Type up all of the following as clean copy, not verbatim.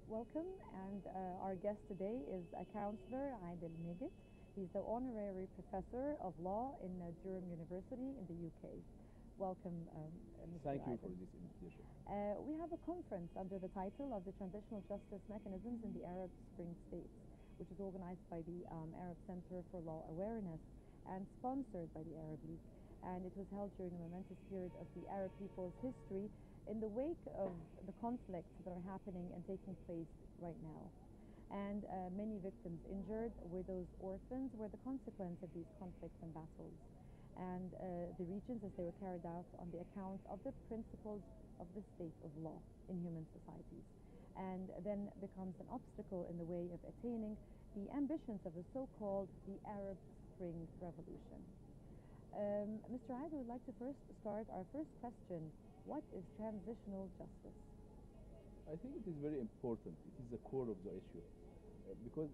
Welcome, and our guest today is a counselor, Adel. He's the honorary professor of law in Durham University in the UK. Welcome, Mr. Thank you for Adel. this invitation. We have a conference under the title of the Transitional Justice Mechanisms in the Arab Spring States, which is organized by the Arab Center for Law Awareness and sponsored by the Arab League. And it was held during a momentous period of the Arab people's history in the wake of the conflicts that are happening and taking place right now. And many victims injured, widows, orphans were the consequence of these conflicts and battles. And the regions as they were carried out on the account of the principles of the state of law in human societies, and then becomes an obstacle in the way of attaining the ambitions of the so-called the Arab Spring Revolution. Mr. Adel, would like to first start our first question. What is transitional justice? I think it is very important. It is the core of the issue because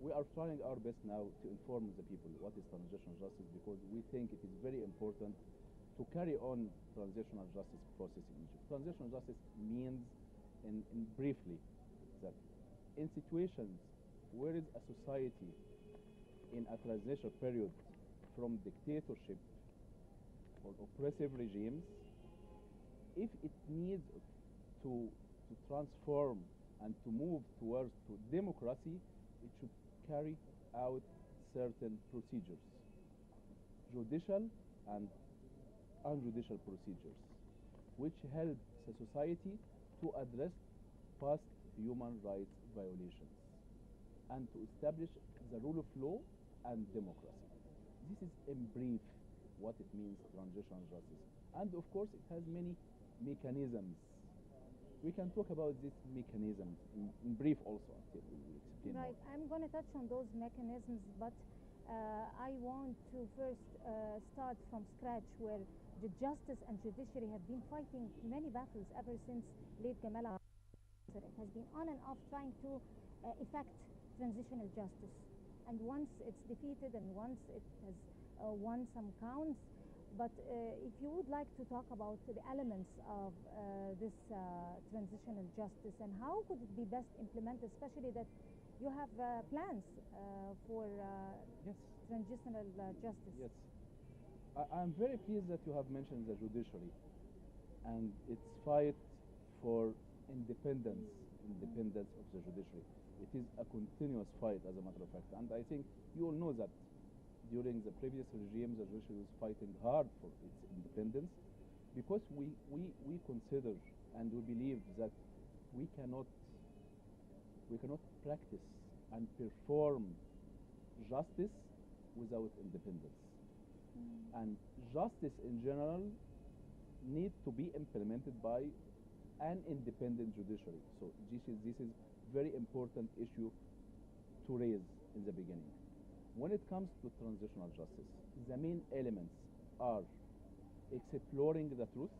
we are trying our best now to inform the people what is transitional justice, because we think it is very important to carry on transitional justice process in Egypt. Transitional justice means, in briefly, that in situations where is a society in a transitional period from dictatorship or oppressive regimes, if it needs to transform and to move towards to democracy, it should carry out certain procedures, judicial and unjudicial procedures, which help the society to address past human rights violations and to establish the rule of law and democracy. This is in brief what it means, transitional justice. And of course, it has many mechanisms. We can talk about this mechanism in brief also until we explain Right, more. I'm going to touch on those mechanisms, but I want to first start from scratch, where the justice and judiciary have been fighting many battles ever since late Gamal Abdel. It has been on and off trying to effect transitional justice. And once it's defeated and once it has won some counts. But if you would like to talk about the elements of this transitional justice and how could it be best implemented, especially that you have plans for Yes. transitional justice. Yes. I'm very pleased that you have mentioned the judiciary and its fight for independence of the judiciary. It is a continuous fight, as a matter of fact, and I think you all know that during the previous regime, the judiciary was fighting hard for its independence, because we consider and we believe that we cannot practice and perform justice without independence. And justice in general needs to be implemented by an independent judiciary. So this is very important issue to raise in the beginning. When it comes to transitional justice, the main elements are exploring the truth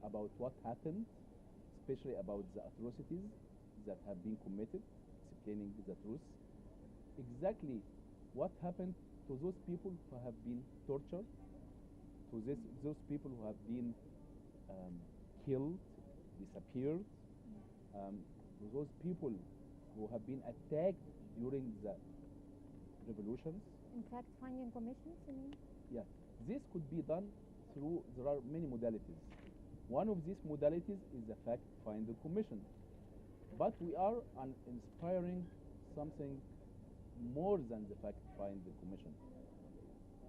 about what happened, especially about the atrocities that have been committed, explaining the truth, exactly what happened to those people who have been tortured, to those people who have been killed, disappeared, to those people who have been attacked during the revolutions. In fact, finding commissions, you mean? Yeah, this could be done through, there are many modalities. One of these modalities is the fact-finding commission. But we are inspiring something more than the fact-finding commission.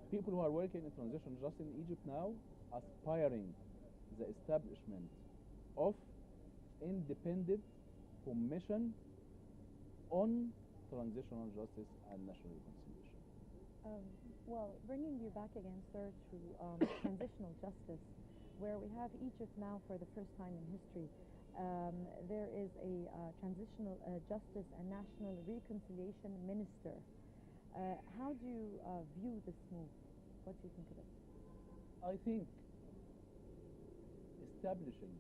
People who are working in transition justice in Egypt now aspiring the establishment of independent commission on transitional justice and national reconciliation. Well, bringing you back again, sir, to transitional justice, where we have Egypt now for the first time in history. There is a transitional justice and national reconciliation minister. How do you view this move? What do you think of it? I think establishing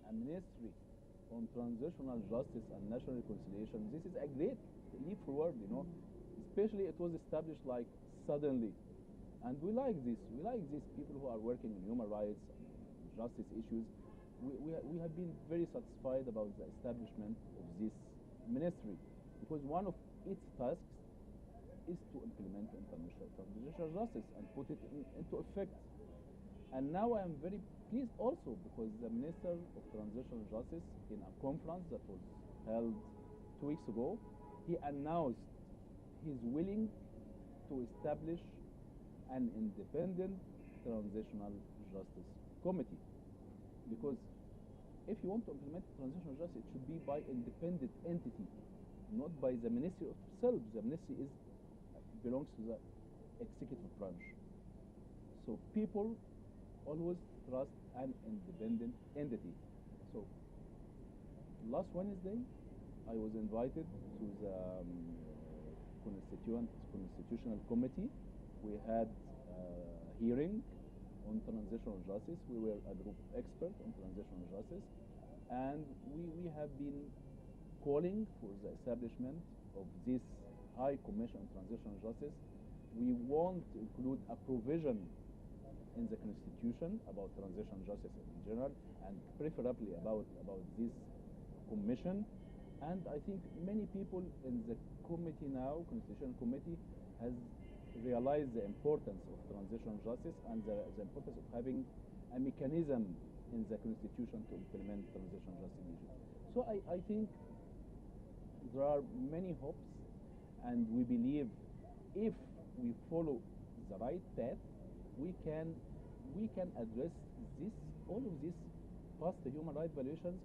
a ministry on transitional justice and national reconciliation, this is a great leap forward, especially it was established like suddenly. And we like this. We like these people who are working in human rights, justice issues. we have been very satisfied about the establishment of this ministry, because one of its tasks is to implement international transitional justice and put it into effect. And now I am very pleased also because the Minister of Transitional Justice, in a conference that was held 2 weeks ago, he announced he's willing to establish an independent transitional justice committee. Because if you want to implement transitional justice, it should be by independent entity, not by the ministry itself. The ministry belongs to the executive branch. So people always trust an independent entity. So last Wednesday, I was invited to the Constitutional Committee. We had a hearing on transitional justice. We were a group expert on transitional justice, and we have been calling for the establishment of this High Commission on Transitional Justice. We want to include a provision in the Constitution about transitional justice in general, and preferably about this commission. And I think many people in the committee now, Constitutional Committee, has realized the importance of transitional justice and the importance of having a mechanism in the Constitution to implement transitional justice in Egypt. So I think there are many hopes, and we believe if we follow the right path, we can address all of these past human rights violations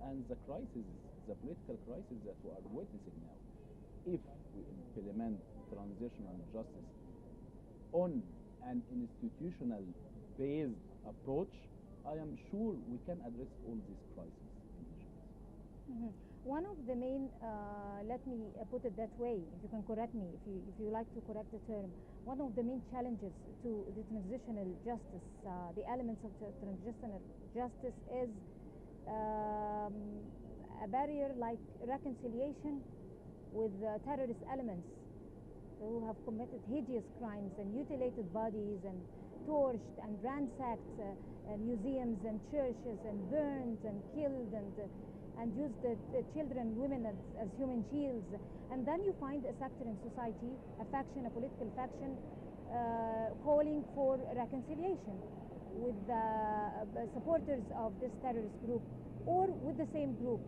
and the crisis, the political crisis that we are witnessing now. If we implement transitional justice on an institutional based approach, I am sure we can address all these crises in Egypt. Mm-hmm. One of the main, let me put it that way, if you can correct me, if you like to correct the term, one of the main challenges to the transitional justice, the elements of transitional justice is a barrier like reconciliation with terrorist elements who have committed hideous crimes and mutilated bodies and torched and ransacked museums and churches and burned and killed and used the children, women as human shields. And then you find a sector in society, a faction, a political faction, calling for reconciliation with the supporters of this terrorist group or with the same group,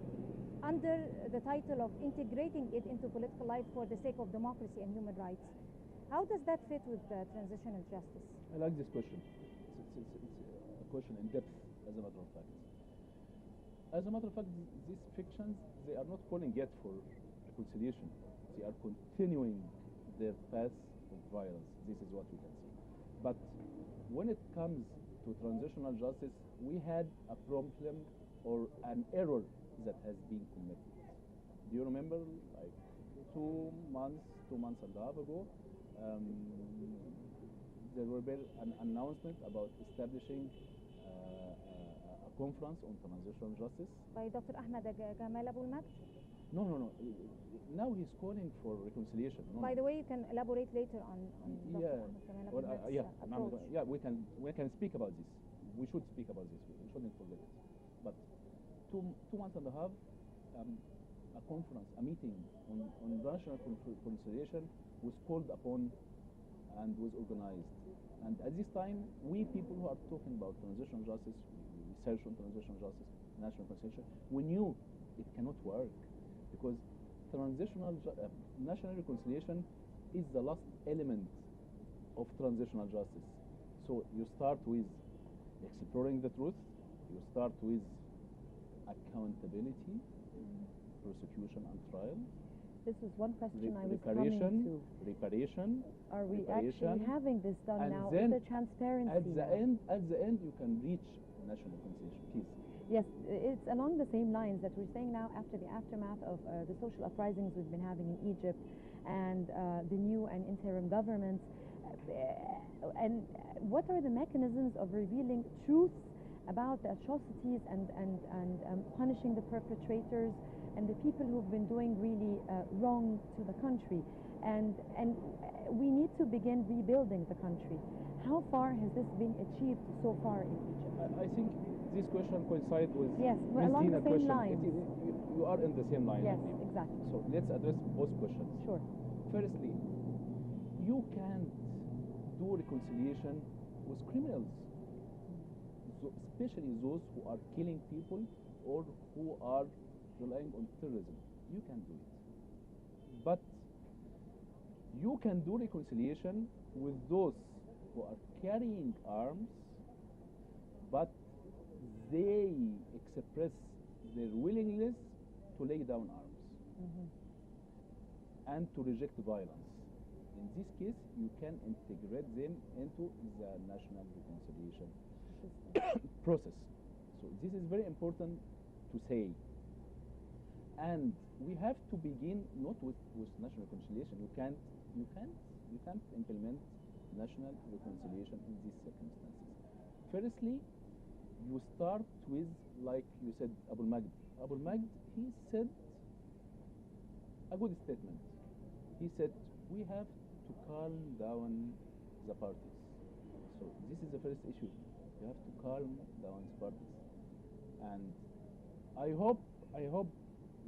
under the title of integrating it into political life for the sake of democracy and human rights. How does that fit with transitional justice? I like this question. It's a question in depth, as a matter of fact. As a matter of fact, these fictions, they are not calling yet for reconciliation. They are continuing their path of violence. This is what we can see. But when it comes to transitional justice, we had a problem or an error that has been committed. Do you remember, like 2 months and a half ago, there will be an announcement about establishing a conference on transitional justice by Dr. Ahmed Gamal Abou Majd? No. Now he's calling for reconciliation. By the way, you can elaborate later on Dr. Ahmed Gamal Abou Majd's approach. We can speak about this. We should speak about this. We shouldn't forget it. But 2 months and a half, a conference, a meeting on national reconciliation was called upon and was organized. And at this time, we people who are talking about transitional justice, research on transitional justice, national reconciliation, we knew it cannot work because national reconciliation is the last element of transitional justice. So you start with exploring the truth, you start with accountability, prosecution and trial. This is one question I was coming to. Reparation. Are we actually having this done now? Then is the transparency at the end, you can reach national reconciliation. Please. Yes, it's along the same lines that we're saying now after the aftermath of the social uprisings we've been having in Egypt and the new and interim governments. And what are the mechanisms of revealing truths about the atrocities and punishing the perpetrators and the people who've been doing really wrong to the country? And we need to begin rebuilding the country. How far has this been achieved so far in Egypt? I think this question coincide with Yes, we're Ms. along Dina the same question. lines. You are in the same line. I Yes, believe. exactly. So let's address both questions. Sure. Firstly, you can't do reconciliation with criminals, especially those who are killing people or who are relying on terrorism. You can do it. But you can do reconciliation with those who are carrying arms, but they express their willingness to lay down arms and to reject violence. In this case, you can integrate them into the national reconciliation process. So this is very important to say. And we have to begin not with national reconciliation. You can't implement national reconciliation in these circumstances. Firstly, you start with, like you said, Abu Magd. Abu Magd, he said a good statement. He said, we have to calm down the parties. So this is the first issue. You have to calm down the parties. And I hope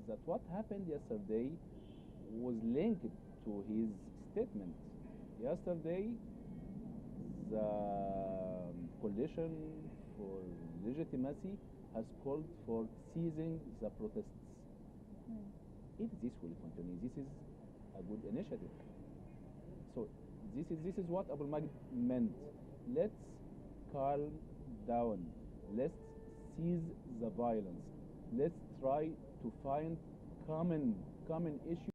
that what happened yesterday was linked to his statement. Yesterday, the coalition for legitimacy has called for ceasing the protests. If this will continue, this is a good initiative. So this is what Abu Magd meant. Let's calm down. Let's cease the violence. Let's try to find common issues